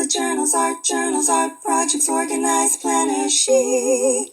bullet journals, art projects, organized planner chic.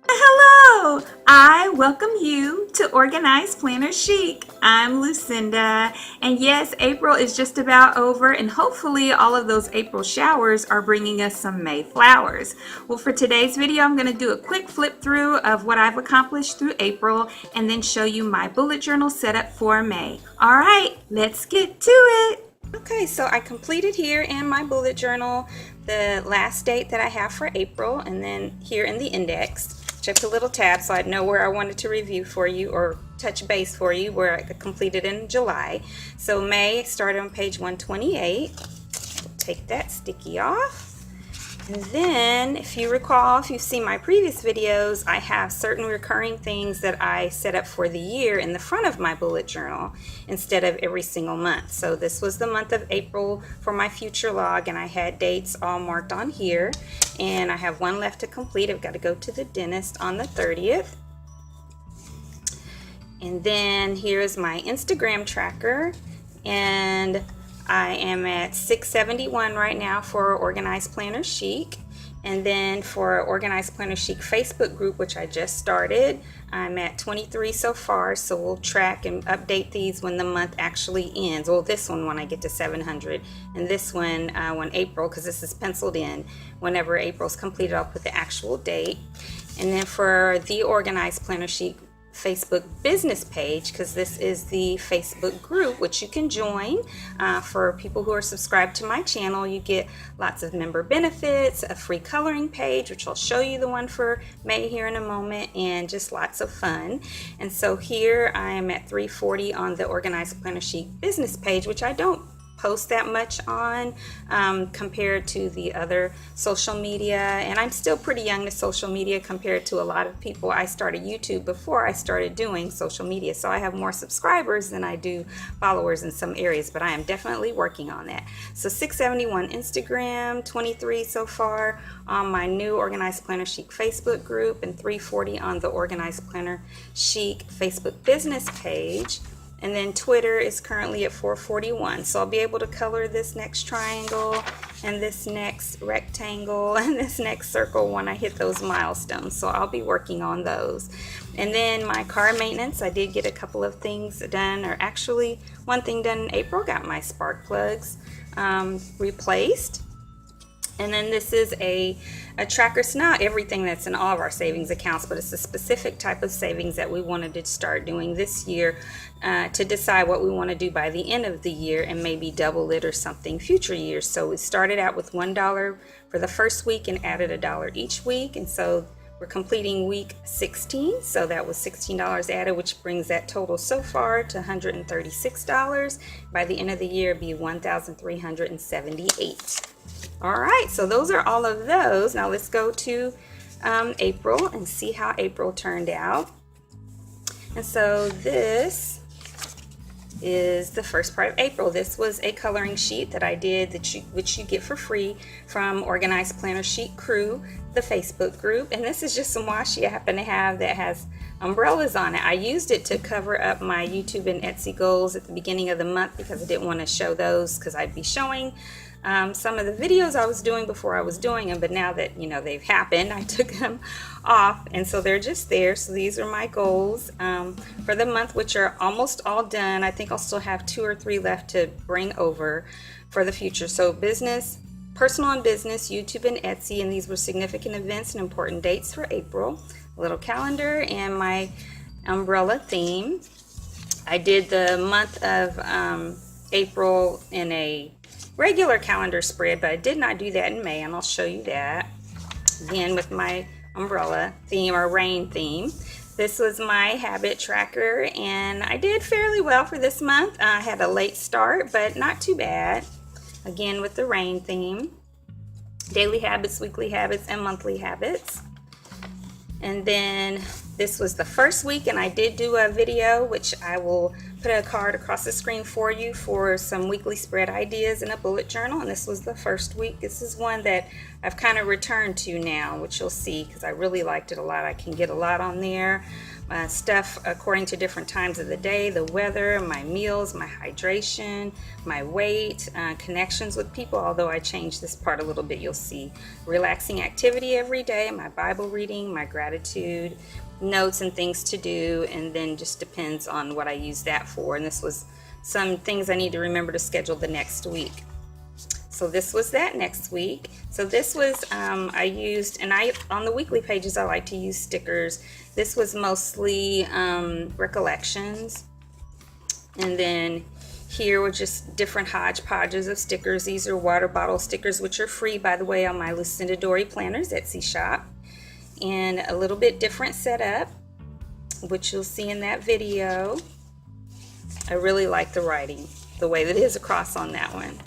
Hello! I welcome you to Organized Planner Chic. I'm Lucinda, and yes, April is just about over, and hopefully all of those April showers are bringing us some May flowers. Well, for today's video, I'm going to do a quick flip through of what I've accomplished through April, and then show you my bullet journal setup for May. All right, let's get to it. Okay, so I completed here in my bullet journal the last date that I have for April, and then here in the index. Check the little tab so I'd know where I wanted to review for you or touch base for you where I completed in July. So May started on page 128. We'll take that sticky off. And then if you recall, if you've seen my previous videos, I have certain recurring things that I set up for the year in the front of my bullet journal instead of every single month. So this was the month of April for my future log, and I had dates all marked on here. And I have one left to complete. I've got to go to the dentist on the 30th. And then here's my Instagram tracker, and I am at 671 right now for Organized Planner Chic. And then for Organized Planner Chic Facebook group, which I just started, I'm at 23 so far, so we'll track and update these when the month actually ends. Well, this one when I get to 700, and this one when April, because this is penciled in, whenever April's completed, I'll put the actual date. And then for the Organized Planner Chic Facebook business page, because this is the Facebook group which you can join for people who are subscribed to my channel. You get lots of member benefits, a free coloring page, which I'll show you the one for May here in a moment, and just lots of fun. And so here I am at 340 on the Organized Planner Chic business page, which I don't post that much on compared to the other social media, and I'm still pretty young to social media compared to a lot of people. I started YouTube before I started doing social media, so I have more subscribers than I do followers in some areas, but I am definitely working on that. So 671 Instagram, 23 so far on my new Organized Planner Chic Facebook group, and 340 on the Organized Planner Chic Facebook business page. And then Twitter is currently at 441. So I'll be able to color this next triangle and this next rectangle and this next circle when I hit those milestones. So I'll be working on those. And then my car maintenance, I did get a couple of things done, or actually one thing done in April. Got my spark plugs replaced. And then this is a tracker. It's not everything that's in all of our savings accounts, but it's a specific type of savings that we wanted to start doing this year to decide what we want to do by the end of the year and maybe double it or something future years. So we started out with $1 for the first week and added $1 each week. And so we're completing week 16. So that was $16 added, which brings that total so far to $136. By the end of the year, it'd be $1,378. All right, so those are all of those. Now let's go to April and see how April turned out. And so this is the first part of April. This was a coloring sheet that I did, which you get for free from Organized Planner Chic Crew, the Facebook group. And this is just some washi I happen to have that has umbrellas on it. I used it to cover up my YouTube and Etsy goals at the beginning of the month because I didn't want to show those, because I'd be showing some of the videos I was doing before I was doing them, but now that they've happened, I took them off, and so they're just there. So these are my goals for the month, which are almost all done. I think I'll still have 2 or 3 left to bring over for the future. So business, personal and business, YouTube and Etsy, and these were significant events and important dates for April. A little calendar and my umbrella theme. I did the month of April in a regular calendar spread, but I did not do that in May, and I'll show you that. Again, with my umbrella theme or rain theme. This was my habit tracker, and I did fairly well for this month. I had a late start, but not too bad. Again, with the rain theme. Daily habits, weekly habits, and monthly habits. And then this was the first week, and I did do a video, which I will put a card across the screen for you, for some weekly spread ideas in a bullet journal. And this was the first week. This is one that I've kind of returned to now, which you'll see, because I really liked it a lot. I can get a lot on there. stuff according to different times of the day, the weather, my meals, my hydration, my weight, connections with people, although I changed this part a little bit, you'll see. Relaxing activity every day, my Bible reading, my gratitude, notes and things to do, and then just depends on what I use that for. And this was some things I need to remember to schedule the next week. So this was that next week. So this was, I used, and on the weekly pages, I like to use stickers. This was mostly recollections. And then here were just different hodgepodges of stickers. These are water bottle stickers, which are free, by the way, on my Lucinda Dory Planners Etsy shop. And a little bit different setup, which you'll see in that video. I really like the writing, the way that it is across on that one.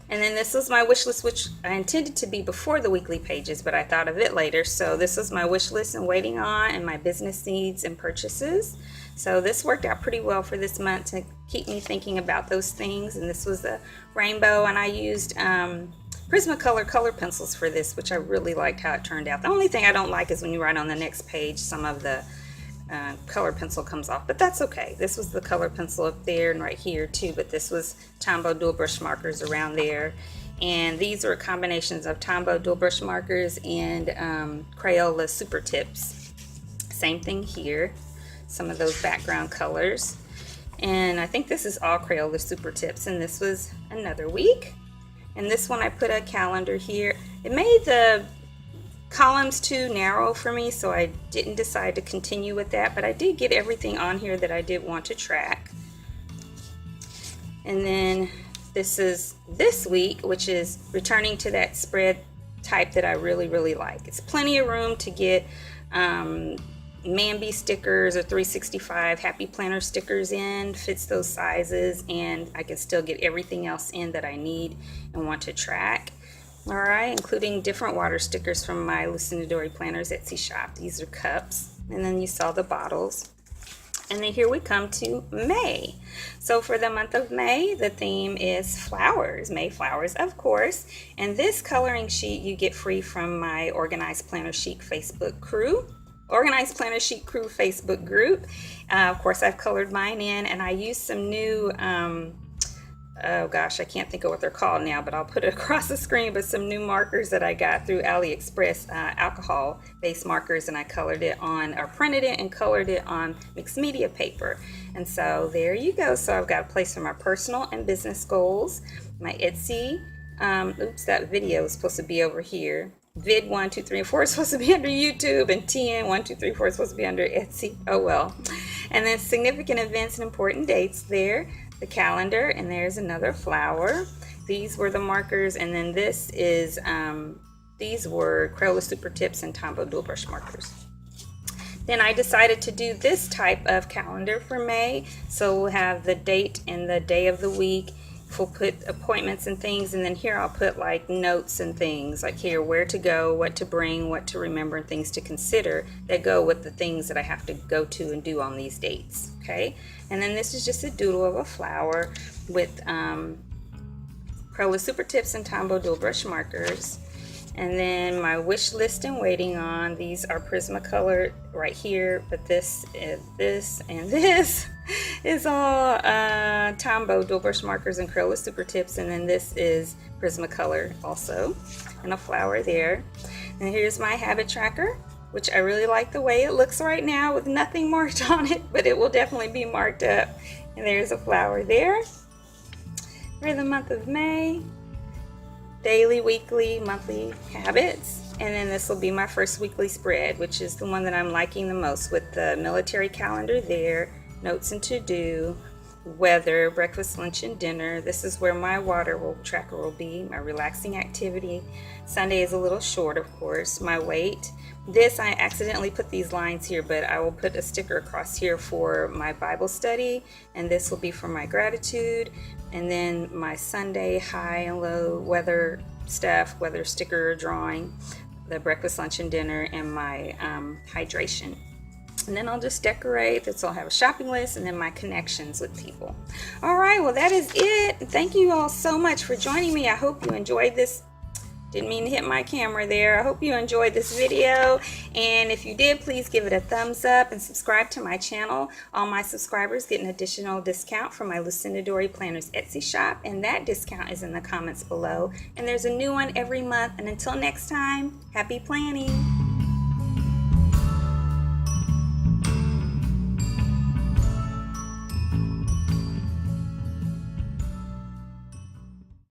And then this was my wish list, which I intended to be before the weekly pages, but I thought of it later. So this was my wish list and waiting on, and my business needs and purchases. So this worked out pretty well for this month to keep me thinking about those things. And this was a rainbow, and I used Prismacolor color pencils for this, which I really liked how it turned out. The only thing I don't like is when you write on the next page, some of the color pencil comes off, but that's okay. This was the color pencil up there and right here too, but this was Tombow dual brush markers around there. And these are combinations of Tombow dual brush markers and Crayola super tips. Same thing here, some of those background colors. And I think this is all Crayola super tips, and this was another week. And this one I put a calendar here. It made the columns too narrow for me, so I didn't decide to continue with that, but I did get everything on here that I did want to track. And then this is this week, which is returning to that spread type that I really like. It's plenty of room to get Manby stickers or 365 Happy Planner stickers in, fits those sizes, and I can still get everything else in that I need and want to track. Alright, including different water stickers from my Lucinda Dory Planners Etsy shop. These are cups, and then you saw the bottles. And then here we come to May. So for the month of May, the theme is flowers, May flowers, of course. And this coloring sheet you get free from my Organized Planner Chic Facebook crew. Organized Planner Chic crew Facebook group. Of course, I've colored mine in, and I used some new oh gosh, I can't think of what they're called now, but I'll put it across the screen, but some new markers that I got through AliExpress, alcohol-based markers, and I colored it on, or printed it and colored it on mixed media paper. And so there you go. So I've got a place for my personal and business goals, my Etsy, oops, that video is supposed to be over here. Vid 1, 2, 3, and 4 is supposed to be under YouTube, and TN 1, 2, 3, 4 is supposed to be under Etsy. Oh well. And then significant events and important dates there. The calendar, and there's another flower. These were the markers, and then this is these were Crayola super tips and Tombow dual brush markers. Then I decided to do this type of calendar for May, so we'll have the date and the day of the week. We'll put appointments and things, and then here I'll put like notes and things, like here where to go, what to bring, what to remember, and things to consider that go with the things that I have to go to and do on these dates. Okay, and then this is just a doodle of a flower with Crayola super tips and Tombow dual brush markers. And then my wish list and waiting on, these are Prismacolor right here, but this is this and this is all Tombow dual brush markers and Crayola super tips, and then this is Prismacolor also, and a flower there. And here's my habit tracker, which I really like the way it looks right now with nothing marked on it, but it will definitely be marked up. And there's a flower there for the month of May. Daily, weekly, monthly habits. And then this will be my first weekly spread, which is the one that I'm liking the most, with the military calendar there, notes and to-do, weather, breakfast, lunch, and dinner. This is where my water tracker will be, my relaxing activity. Sunday is a little short, of course. My weight. This, I accidentally put these lines here, but I will put a sticker across here for my Bible study, and this will be for my gratitude. And then my Sunday high and low weather stuff, weather sticker drawing, the breakfast, lunch, and dinner, and my hydration. And then I'll just decorate. This will have a shopping list, and then my connections with people. All right, well, that is it. Thank you all so much for joining me. I hope you enjoyed this Didn't mean to hit my camera there. I hope you enjoyed this video, and if you did, please give it a thumbs up and subscribe to my channel. All my subscribers get an additional discount from my Lucinda Dory Planners Etsy shop, and that discount is in the comments below. And there's a new one every month, and until next time, happy planning!